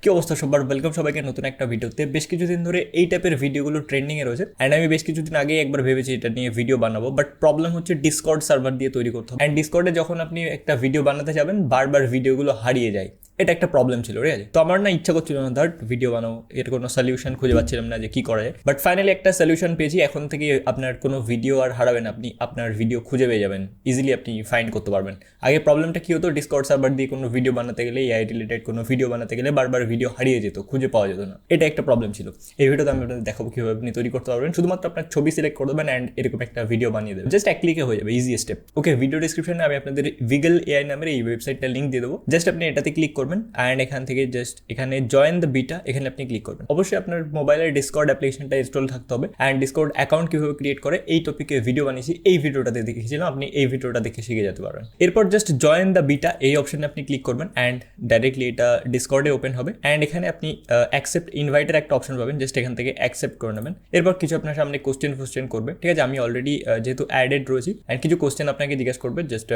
কি অবস্থা সবার, ওয়েলকাম সবাইকে নতুন একটা ভিডিওতে। বেশ কিছুদিন ধরে এই টাইপের ভিডিওগুলো ট্রেন্ডিং এ রয়েছে এন্ড আমি বেশ কিছুদিন আগে একবার ভেবেছি এটা নিয়ে ভিডিও বানাবো, বাট প্রবলেম হচ্ছে ডিসকর্ড সার্ভার দিয়ে তৈরি করতে হবে। এন্ড ডিসকর্ডে যখন আপনি একটা ভিডিও বানাতে যাবেন বারবার ভিডিওগুলো হারিয়ে যায়, এটা একটা প্রবলেম ছিল, ঠিক আছে? তো আমার না ইচ্ছা করছিল না দ্যাট ভিডিও বানাবো, এর কোনো সলিউশন খুঁজে পাচ্ছিলাম না যে কি করা যায়। বাট ফাইনালি একটা সলিউশন পেয়েছি। এখন থেকে আপনার কোনো ভিডিও আর হারাবেন, আপনি আপনার ভিডিও খুঁজে পেয়ে যাবেন, ইজিলি আপনি ফাইন্ড করতে পারবেন। আগে প্রবলেমটা কি হতো, ডিসকর্ড সার্ভার দিয়ে কোনো ভিডিও বানাতে গেলে, এআই রিলেটেড কোনো ভিডিও বানাতে গেলে বারবার ভিডিও হারিয়ে যেত, খুঁজে পাওয়া যেত না, এটা একটা প্রবলেম ছিল। এই ভিডিওতে আমি আপনাদের দেখাবো কীভাবে আপনি তৈরি করতে পারবেন। শুধুমাত্র আপনার ছবি সিলেক্ট করে দেবেন অ্যান্ড এরকম একটা ভিডিও বানিয়ে দেবেন, জাস্ট এক ক্লিকে হয়ে যাবে, ইজি স্টেপ। ওকে, ভিডিও ডিসক্রিপশনে আমি আপনাদের ভিগল এআই নামের এই ওয়েবসাইটটা লিঙ্ক দিয়ে দেবো। জাস্ট আপনি এটাতে ক্লিক করবেন অ্যান্ড এখান থেকে জাস্ট এখানে জয়েন দ্য বিটা, এখানে আপনি ক্লিক করবেন। অবশ্যই আপনার মোবাইলের ডিসকর্ড অ্যাপ্লিকেশনটা ইনস্টল থাকতে হবে অ্যান্ড ডিসকর্ড অ্যাকাউন্ট কীভাবে ক্রিয়েট করে এই টপিকে ভিডিও বানিয়েছি, এই ভিডিওটাতে দেখিয়েছিলাম, আপনি এই ভিডিওটা দেখে শিখে যেতে পারবেন। এরপর জাস্ট জয়েন দ্য বিটা এই অপশনে আপনি ক্লিক করবেন অ্যান্ড ডাইরেক্টলি এটা ডিসকর্ডে ওপেন হবে অ্যান্ড এখানে আপনি অ্যাকসেপ্ট ইনভাইটের একটা অপশন পাবেন, জাস্ট এখান থেকে অ্যাকসেপ্ট করে নেবেন। এরপর কিছু আপনার সামনে কোশ্চেন করবে, ঠিক আছে? আমি অলরেডি যেহেতু অ্যাডেড রয়েছি অ্যান্ড কিছু কোশ্চেন আপনাকে জিজ্ঞাসা করবে, জাস্ট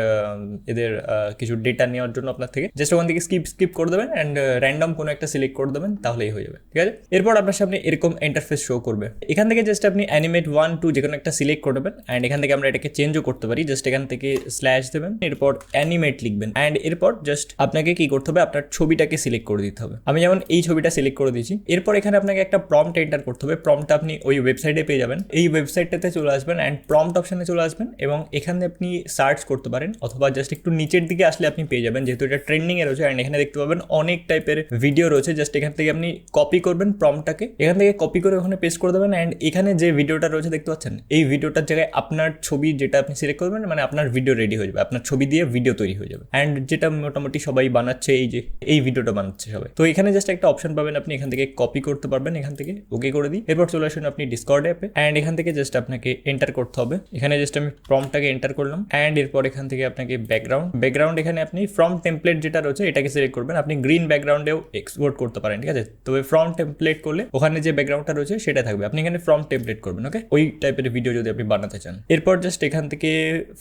এদের কিছু ডেটা নেওয়ার জন্য আপনার থেকে, জাস্ট ওখান থেকে স্কিপ করে দেবেন অ্যান্ড র্যান্ডম কোনো একটা সিলেক্ট করে দেবেন, তাহলেই হয়ে যাবে, ঠিক আছে? এরপর আপনার সামনে এরকম ইন্টারফেস শো করবে। এখান থেকে জাস্ট আপনি অ্যানিমেট 1, 2 যে কোনো একটা সিলেক্ট করে দেবেন অ্যান্ড এখান থেকে আমরা এটাকে চেঞ্জও করতে পারি। জাস্ট এখান থেকে স্ল্যাশ দেবেন, এরপর অ্যানিমেট লিখবেন অ্যান্ড এরপর জাস্ট আপনাকে কি করতে হবে, আপনার ছবিটাকে সিলেক্ট করে দিতে হবে। আমি যেমন এই ছবিটা সিলেক্ট করে দিয়েছি। এরপর এখানে আপনাকে একটা প্রম্পট এন্টার করতে হবে। প্রম্পটটা আপনি ওই ওয়েবসাইটে পেয়ে যাবেন। এই ওয়েবসাইটটাতে চলে আসবেন অ্যান্ড প্রম্পট অপশনে চলে আসবেন এবং এখানে আপনি সার্চ করতে পারেন, অথবা জাস্ট একটু নিচের দিকে আসলে আপনি পেয়ে যাবেন, যেহেতু এটা ট্রেন্ডিং এ রয়েছে অ্যান্ড এখানে দেখতে পাবেন অনেক টাইপের ভিডিও রয়েছে। জাস্ট এখান থেকে আপনি কপি করবেন প্রম্পটটাকে, এখান থেকে কপি করে ওখানে পেস্ট করে দেবেন অ্যান্ড এখানে যে ভিডিওটা রয়েছে দেখতে পাচ্ছেন, এই ভিডিওটার জায়গায় আপনার ছবি যেটা আপনি সিলেক্ট করবেন, মানে আপনার ভিডিও রেডি হয়ে যাবে, আপনার ছবি দিয়ে ভিডিও তৈরি হয়ে যাবে অ্যান্ড যেটা মোটামুটি সবাই বানাচ্ছে, এই যে এই ভিডিওটা বানাচ্ছে সবাই। তো এখানে জাস্ট একটা অপশন পাবেন, আপনি এখান থেকে কপি করতে পারবেন, এখান থেকে ওকে করে দিই। এরপর চলে আসুন আপনি ডিসকর্ড অ্যাপে অ্যান্ড এখান থেকে জাস্ট আপনাকে এন্টার করতে হবে। এখানে জাস্ট আমি প্রম্পটটাকে এন্টার করলাম অ্যান্ড এরপর এখান থেকে আপনাকে ব্যাকগ্রাউন্ড এখানে আপনি ফ্রম টেমপ্লেট যেটা রয়েছে এটাকে সিলেক্ট করবেন। আপনি গ্রিন ব্যাকগ্রাউন্ডেও এক্সপোর্ট করতে পারেন, ঠিক আছে? তবে ফ্রম টেমপ্লেট করলে ওখানে যে ব্যাকগ্রাউন্ডটা রয়েছে সেটা থাকবে, আপনি এখানে ফ্রম টেমপ্লেট করবেন, ওকে? ওই টাইপের ভিডিও যদি আপনি বানাতে চান। এরপর জাস্ট এখান থেকে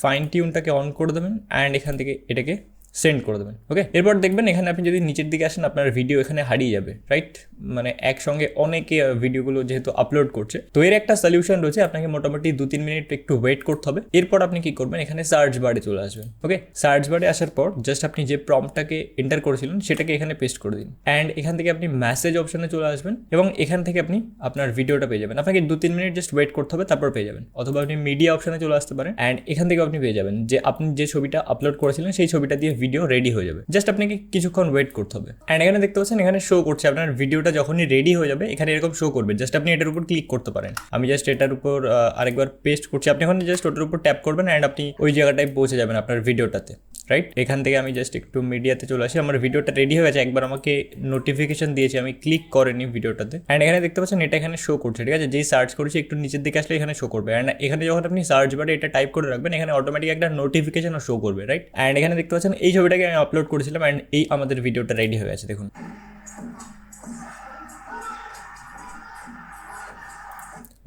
ফাইন টিউনটাকে অন করে দেবেন অ্যান্ড এখান থেকে এটাকে সেন্ড করে দেবেন, ওকে? এরপর দেখবেন এখানে আপনি যদি নিচের দিকে আসেন আপনার ভিডিও এখানে হারিয়ে যাবে, রাইট? মানে একসঙ্গে অনেকে ভিডিওগুলো যেহেতু আপলোড করছে, তো এর একটা সলিউশন রয়েছে। আপনাকে মোটামুটি 2-3 মিনিট একটু ওয়েট করতে হবে। এরপর আপনি কি করবেন, এখানে সার্চ বারে চলে আসবেন, ওকে? সার্চ বারে আসার পর জাস্ট আপনি যে প্রম্পটটাকে এন্টার করেছিলেন সেটাকে এখানে পেস্ট করে দিন অ্যান্ড এখান থেকে আপনি মেসেজ অপশনে চলে আসবেন এবং এখান থেকে আপনি আপনার ভিডিওটা পেয়ে যাবেন। আপনাকে 2-3 মিনিট জাস্ট ওয়েট করতে হবে, তারপর পেয়ে যাবেন। অথবা আপনি মিডিয়া অপশনে চলে আসতে পারেন অ্যান্ড এখান থেকে আপনি পেয়ে যাবেন যে আপনি যে ছবিটা আপলোড করেছিলেন সেই ছবিটা দিয়ে ভিডিও রেডি হয়ে যাবে। জাস্ট আপনাকে কিছুক্ষণ ওয়েট করতে হবে অ্যান্ড এখানে দেখতে পাচ্ছেন এখানে শো করছে আপনার ভিডিওটা যখনই রেডি হয়ে যাবে এখানে এরকম শো করবে। জাস্ট আপনি এটার উপর ক্লিক করতে পারেন। আমি জাস্ট এটার উপর আরেকবার পেস্ট করছি। আপনি এখন জাস্ট ওটার উপর ট্যাপ করবেন অ্যান্ড আপনি ওই জায়গাটায় পৌঁছে যাবেন আপনার ভিডিওটাতে, রাইট? এখান থেকে আমি জাস্ট একটু মিডিয়াতে চলে আসি। আমার ভিডিওটা রেডি হয়ে গেছে, একবার আমাকে নোটিফিকেশন দিয়েছে, আমি ক্লিক করিনি ভিডিওটাতে অ্যান্ড এখানে দেখতে পাচ্ছেন এটা এখানে শো করছে, ঠিক আছে? যেই সার্চ করেছি একটু নিচের দিকে আসলে এখানে শো করবে অ্যান্ড এখানে যখন আপনি সার্চ বারে এটা টাইপ করে রাখবেন এখানে অটোমেটিক একটা নোটিফিকেশনও শো করবে, রাইট? অ্যান্ড এখানে দেখতে পাচ্ছেন এই ছবিটাকে আমি আপলোড করেছিলাম অ্যান্ড এই আমাদের ভিডিওটা রেডি হয়ে গেছে, দেখুন।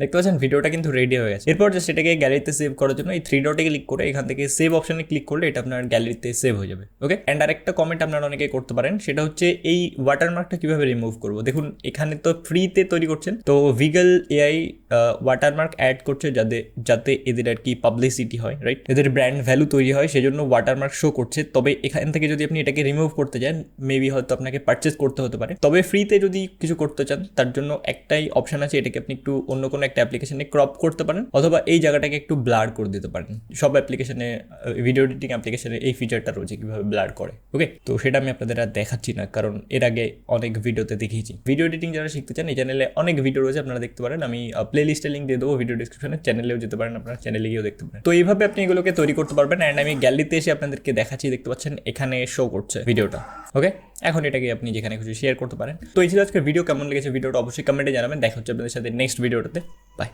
দেখতে পাচ্ছেন ভিডিওটা কিন্তু রেডি হয়ে গেছে। এরপর জাস্ট এটাকে গ্যালারিতে সেভ করার জন্য এই 3 ডটে ক্লিক করে এখান থেকে সেভ অপশনে ক্লিক করলে এটা আপনার গ্যালারিতে সেভ হয়ে যাবে, ওকে? অ্যান্ড আরেকটা কমেন্ট আপনারা অনেকে করতে পারেন, সেটা হচ্ছে এই ওয়াটারমার্কটা কিভাবে রিমুভ করবো। দেখুন এখানে তো ফ্রিতে তৈরি করছেন, তো ভিগল এআই ওয়াটারমার্ক অ্যাড করছে যাতে এদের আর কি পাবলিসিটি হয়, রাইট? এদের ব্র্যান্ড ভ্যালু তৈরি হয়, সেজন্য ওয়াটারমার্ক শো করছে। তবে এখান থেকে যদি আপনি এটাকে রিমুভ করতে চান মেবি হয়তো আপনাকে পারচেস করতে হতে পারে। তবে ফ্রিতে যদি কিছু করতে চান তার জন্য একটাই অপশন আছে, এটাকে আপনি একটু অন্য কোনো একটা অ্যাপ্লিকেশনে ক্রপ করতে পারেন অথবা এই জায়গাটাকে একটু ব্লার করে দিতে পারেন। সব অ্যাপ্লিকেশনে, ভিডিও এডিটিং অ্যাপ্লিকেশনে এই ফিচারটা রয়েছে কিভাবে ব্লার করে, ওকে? তো সেটা আমি আপনাদের আর দেখাচ্ছি না, কারণ এর আগে অনেক ভিডিওতে দেখিয়েছি। ভিডিও এডিটিং যারা শিখতে চান এই চ্যানেলে অনেক ভিডিও রয়েছে, আপনারা দেখতে পারেন। আমি প্লে লিস্টে লিঙ্ক দিয়ে দেবো ভিডিও ডিসক্রিপশনে, চ্যানেলেও যেতে পারেন, আপনার চ্যানেলে গিয়েও দেখতে পারেন। তো এইভাবে আপনি এগুলোকে তৈরি করতে পারবেন অ্যান্ড আমি গ্যালারিতে এসে আপনাদেরকে দেখাচ্ছি। দেখতে পাচ্ছেন এখানে শো করছে ভিডিওটা, ওকে? এখন এটাকে আপনি যেখানে খুশি শেয়ার করতে পারেন। তো এই ছিল আজকের ভিডিও। কেমন লেগেছে ভিডিওটা অবশ্যই কমেন্টে জানাবেন। দেখা হচ্ছে আপনাদের সাথে নেক্সট ভিডিওটাতে। বাই।